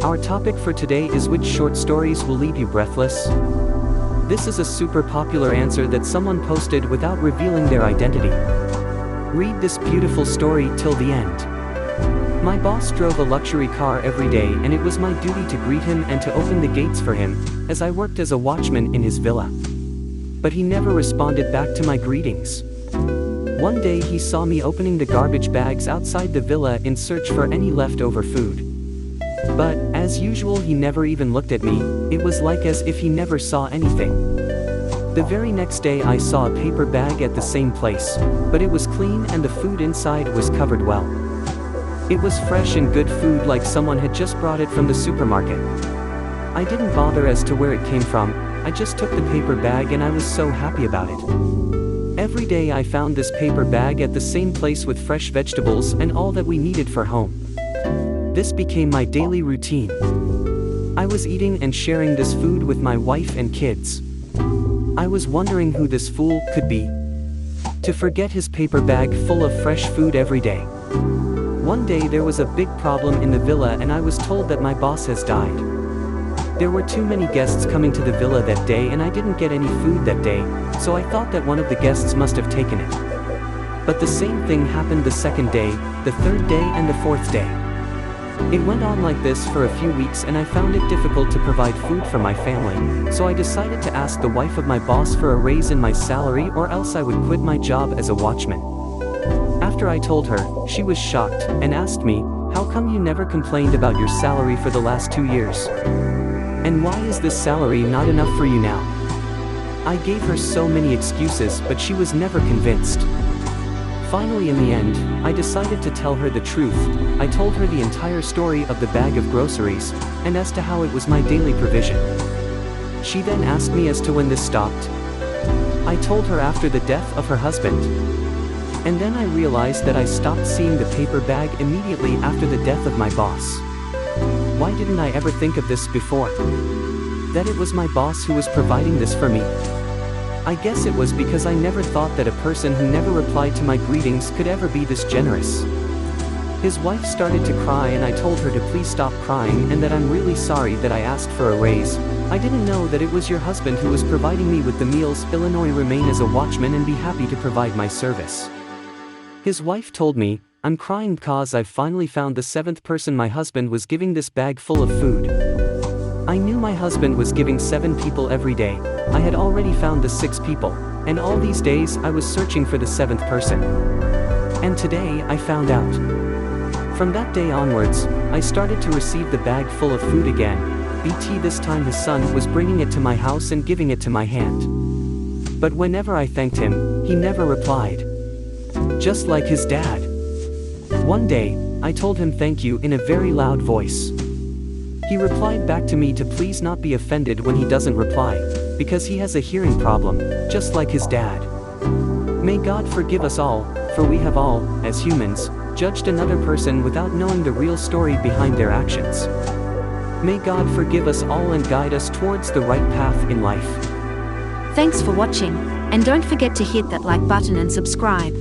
Our topic for today is which short stories will leave you breathless? This is a super popular answer that someone posted without revealing their identity. Read this beautiful story till the end. My boss drove a luxury car every day, and it was my duty to greet him and to open the gates for him, as I worked as a watchman in his villa. But he never responded back to my greetings. One day he saw me opening the garbage bags outside the villa in search for any leftover food. But, as usual, he never even looked at me. It was like as if he never saw anything. The very next day I saw a paper bag at the same place, but it was clean and the food inside was covered well. It was fresh and good food, like someone had just brought it from the supermarket. I didn't bother as to where it came from. I just took the paper bag and I was so happy about it. Every day I found this paper bag at the same place with fresh vegetables and all that we needed for home. This became my daily routine. I was eating and sharing this food with my wife and kids. I was wondering who this fool could be to forget his paper bag full of fresh food every day. One day there was a big problem in the villa and I was told that my boss has died. There were too many guests coming to the villa that day and I didn't get any food that day, so I thought that one of the guests must have taken it. But the same thing happened the second day, the third day and the fourth day. It went on like this for a few weeks and I found it difficult to provide food for my family, so I decided to ask the wife of my boss for a raise in my salary or else I would quit my job as a watchman. After I told her, she was shocked and asked me, "How come you never complained about your salary for the last 2 years? And why is this salary not enough for you now?" I gave her so many excuses, but she was never convinced. Finally, in the end, I decided to tell her the truth. I told her the entire story of the bag of groceries, and as to how it was my daily provision. She then asked me as to when this stopped. I told her after the death of her husband. And then I realized that I stopped seeing the paper bag immediately after the death of my boss. Why didn't I ever think of this before? That it was my boss who was providing this for me. I guess it was because I never thought that a person who never replied to my greetings could ever be this generous. His wife started to cry and I told her to please stop crying and that I'm really sorry that I asked for a raise. I didn't know that it was your husband who was providing me with the meals. Illinois, remain as a watchman and be happy to provide my service. His wife told me, "I'm crying cause I've finally found the 7th person my husband was giving this bag full of food." I knew my husband was giving 7 people every day. I had already found the 6 people, and all these days I was searching for the 7th person. And today I found out. From that day onwards, I started to receive the bag full of food again. This time his son was bringing it to my house and giving it to my hand. But whenever I thanked him, he never replied. Just like his dad. One day, I told him thank you in a very loud voice. He replied back to me to please not be offended when he doesn't reply, because he has a hearing problem, just like his dad. May God forgive us all, for we have all, as humans, judged another person without knowing the real story behind their actions. May God forgive us all and guide us towards the right path in life. Thanks for watching, and don't forget to hit that like button and subscribe.